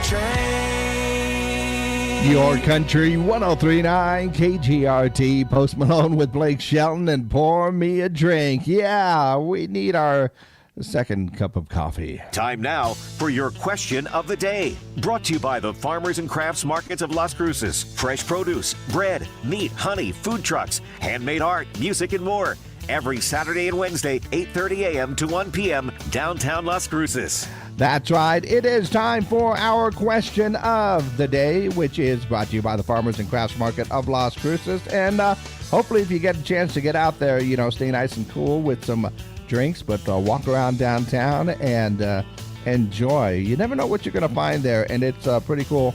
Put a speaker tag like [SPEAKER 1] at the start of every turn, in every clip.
[SPEAKER 1] train.
[SPEAKER 2] Your Country 103.9 KGRT. Post Malone with Blake Shelton and Pour Me a Drink. Yeah, we need our second cup of coffee.
[SPEAKER 1] Time now for your question of the day. Brought to you by the Farmers and Crafts Markets of Las Cruces. Fresh produce, bread, meat, honey, food trucks, handmade art, music, and more. Every Saturday and Wednesday, 8:30 a.m. to 1 p.m., downtown Las Cruces.
[SPEAKER 2] That's right. It is time for our question of the day, which is brought to you by the Farmers and Crafts Market of Las Cruces. And hopefully if you get a chance to get out there, stay nice and cool with some drinks, but walk around downtown and enjoy. You never know what you're going to find there, and it's pretty cool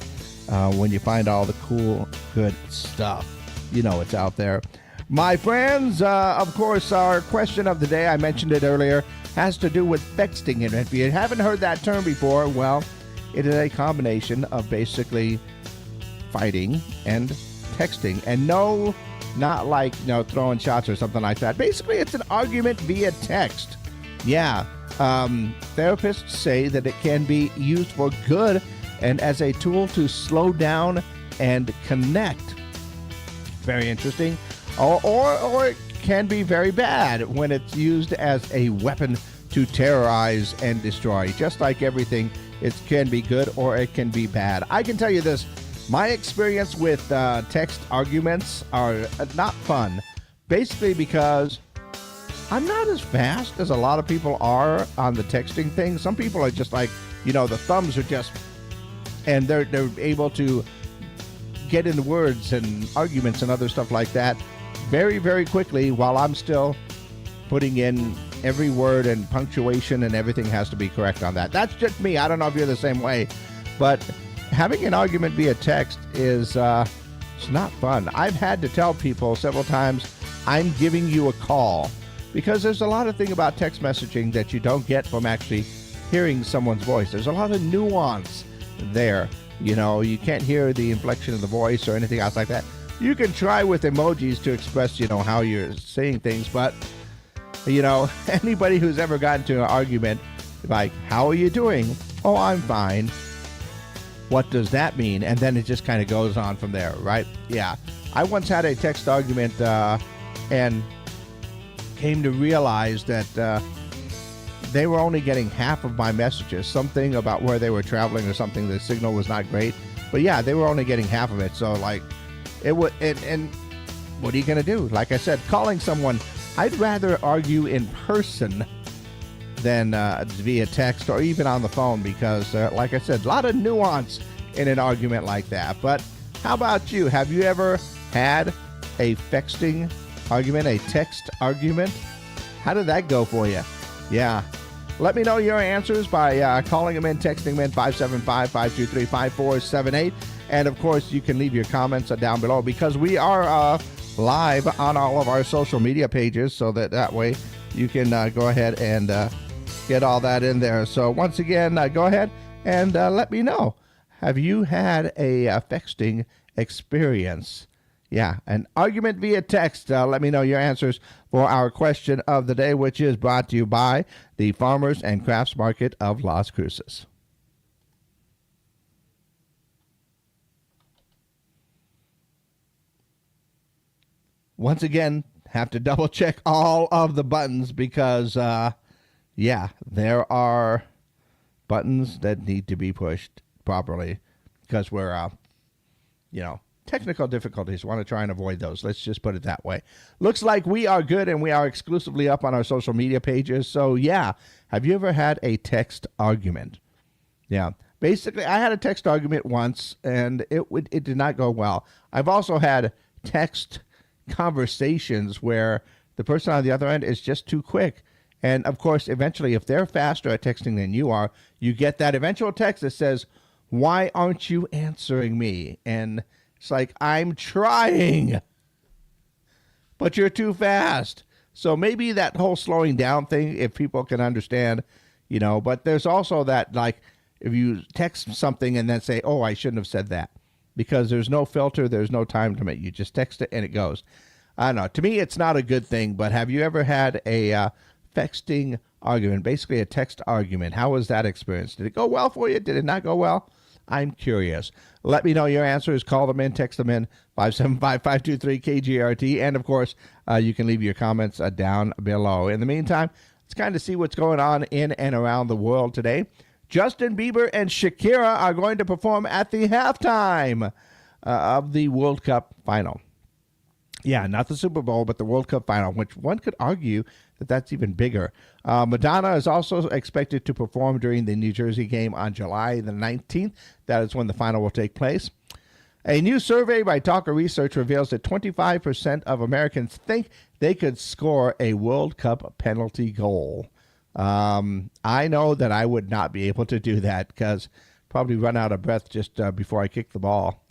[SPEAKER 2] when you find all the cool, good stuff. It's out there. My friends, of course, our question of the day, I mentioned it earlier, has to do with fexting. And if you haven't heard that term before, well, it is a combination of basically fighting and texting. And no, not like, throwing shots or something like that. Basically, it's an argument via text. Yeah. Therapists say that it can be used for good and as a tool to slow down and connect. Very interesting. Or it can be very bad when it's used as a weapon to terrorize and destroy. Just like everything, it can be good or it can be bad. I can tell you this. My experience with text arguments are not fun, basically because I'm not as fast as a lot of people are on the texting thing. Some people are just like, the thumbs are just, and they're able to get in words and arguments and other stuff like that very, very quickly, while I'm still putting in every word and punctuation and everything has to be correct on that. That's just me. I don't know if you're the same way, but having an argument via text is it's not fun. I've had to tell people several times, I'm giving you a call, because there's a lot of thing about text messaging that you don't get from actually hearing someone's voice. There's a lot of nuance there. You can't hear the inflection of the voice or anything else like that. You can try with emojis to express, how you're saying things, but, anybody who's ever gotten to an argument, like, how are you doing? Oh, I'm fine. What does that mean? And then it just kind of goes on from there, right? Yeah. I once had a text argument and came to realize that they were only getting half of my messages, something about where they were traveling or something. The signal was not great. But yeah, they were only getting half of it. So it would, and what are you going to do? Like I said, calling someone, I'd rather argue in person than via text or even on the phone, because like I said, a lot of nuance in an argument like that. But how about you? Have you ever had a fexting argument, a text argument? How did that go for you? Yeah. Let me know your answers by calling them in, texting them in, 575-523-5478. And, of course, you can leave your comments down below, because we are live on all of our social media pages, so that way you can go ahead and get all that in there. So, once again, go ahead and let me know. Have you had a fexting experience? Yeah, an argument via text. Let me know your answers for our question of the day, which is brought to you by the Farmers and Crafts Market of Las Cruces. Once again, have to double check all of the buttons because, there are buttons that need to be pushed properly because we're, technical difficulties. Want to try and avoid those. Let's just put it that way. Looks like we are good, and we are exclusively up on our social media pages. So, yeah, have you ever had a text argument? Yeah. Basically, I had a text argument once, and it did not go well. I've also had text conversations where the person on the other end is just too quick. And, of course, eventually, if they're faster at texting than you are, you get that eventual text that says, why aren't you answering me? And it's like, I'm trying, but you're too fast. So maybe that whole slowing down thing, if people can understand, but there's also that, like, if you text something and then say, oh, I shouldn't have said that, because there's no filter, there's no time limit. You just text it and it goes. I don't know. To me, it's not a good thing, but have you ever had a texting argument, basically a text argument? How was that experience? Did it go well for you? Did it not go well? I'm curious. Let me know your answers. Call them in, text them in, 575-523-KGRT. And, of course, you can leave your comments down below. In the meantime, let's kind of see what's going on in and around the world today. Justin Bieber and Shakira are going to perform at the halftime of the World Cup final. Yeah, not the Super Bowl, but the World Cup final, which one could argue that that's even bigger. Madonna is also expected to perform during the New Jersey game on July the 19th. That is when the final will take place. A new survey by Talker Research reveals that 25% of Americans think they could score a World Cup penalty goal. I know that I would not be able to do that because probably run out of breath just before I kick the ball.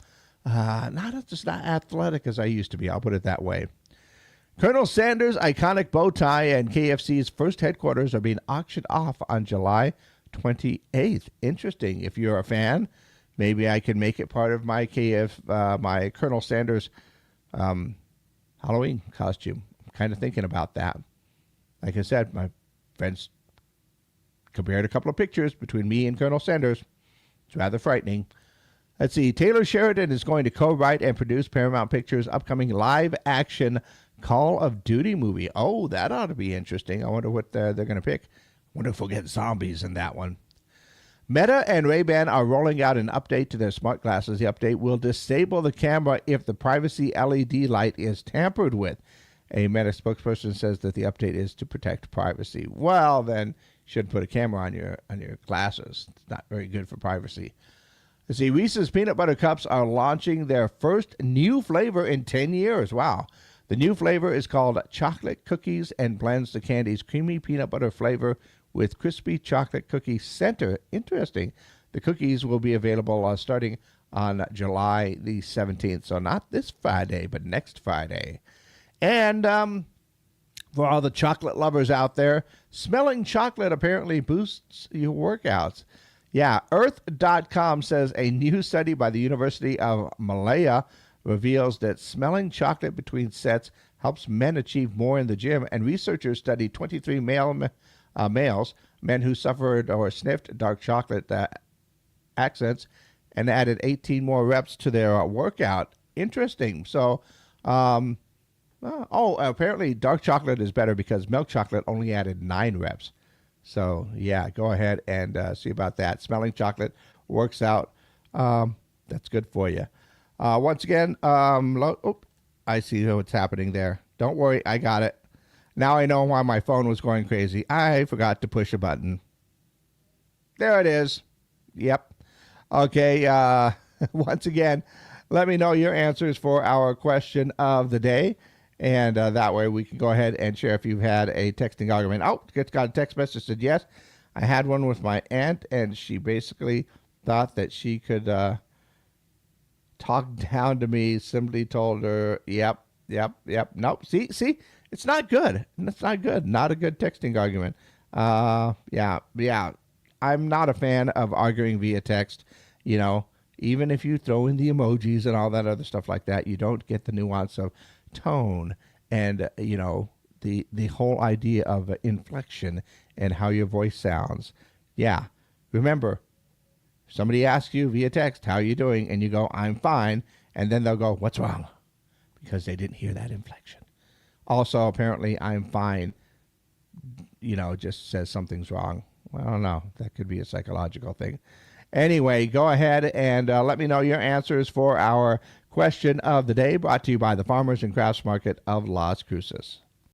[SPEAKER 2] Not just not athletic as I used to be. I'll put it that way. Colonel Sanders' iconic bow tie and KFC's first headquarters are being auctioned off on July 28th. Interesting. If you're a fan, maybe I can make it part of my my Colonel Sanders Halloween costume. I'm kind of thinking about that. Like I said, my friends compared a couple of pictures between me and Colonel Sanders. It's rather frightening. Let's see. Taylor Sheridan is going to co-write and produce Paramount Pictures' upcoming live-action Call of Duty movie. Oh, that ought to be interesting. I wonder what they're going to pick. I wonder if we'll get zombies in that one. Meta and Ray-Ban are rolling out an update to their smart glasses. The update will disable the camera if the privacy LED light is tampered with. A Meta spokesperson says that the update is to protect privacy. Well, then you shouldn't put a camera on your glasses. It's not very good for privacy. Let's see, Reese's Peanut Butter Cups are launching their first new flavor in 10 years. Wow. The new flavor is called Chocolate Cookies and blends the candy's creamy peanut butter flavor with crispy chocolate cookie center. Interesting. The cookies will be available starting on July the 17th. So not this Friday, but next Friday. And for all the chocolate lovers out there, smelling chocolate apparently boosts your workouts. Yeah, Earth.com says a new study by the University of Malaya reveals that smelling chocolate between sets helps men achieve more in the gym, and researchers studied 23 males, men who suffered or sniffed dark chocolate accents, and added 18 more reps to their workout. Interesting. So, apparently dark chocolate is better because milk chocolate only added 9 reps. So, yeah, go ahead and see about that. Smelling chocolate works out. That's good for you. Once again, I see what's happening there. Don't worry, I got it. Now I know why my phone was going crazy. I forgot to push a button. There it is. Yep. Okay, once again, let me know your answers for our question of the day. And that way we can go ahead and share if you've had a texting argument. Oh, it's got a text message that said, yes, I had one with my aunt, and she basically thought that she could talk down to me. Simply told her, yep. Nope. See, it's not good. It's not good. Not a good texting argument. Yeah. I'm not a fan of arguing via text. You know, even if you throw in the emojis and all that other stuff like that, you don't get the nuance of tone and the whole idea of inflection and how your voice sounds. Yeah, remember, somebody asks you via text, how are you doing, and you go, I'm fine, and then they'll go, what's wrong, because they didn't hear that inflection. Also, apparently, I'm fine just says something's wrong. Well, I don't know, that could be a psychological thing. Anyway, go ahead and let me know your answers for our question of the day, brought to you by the Farmers and Crafts Market of Las Cruces.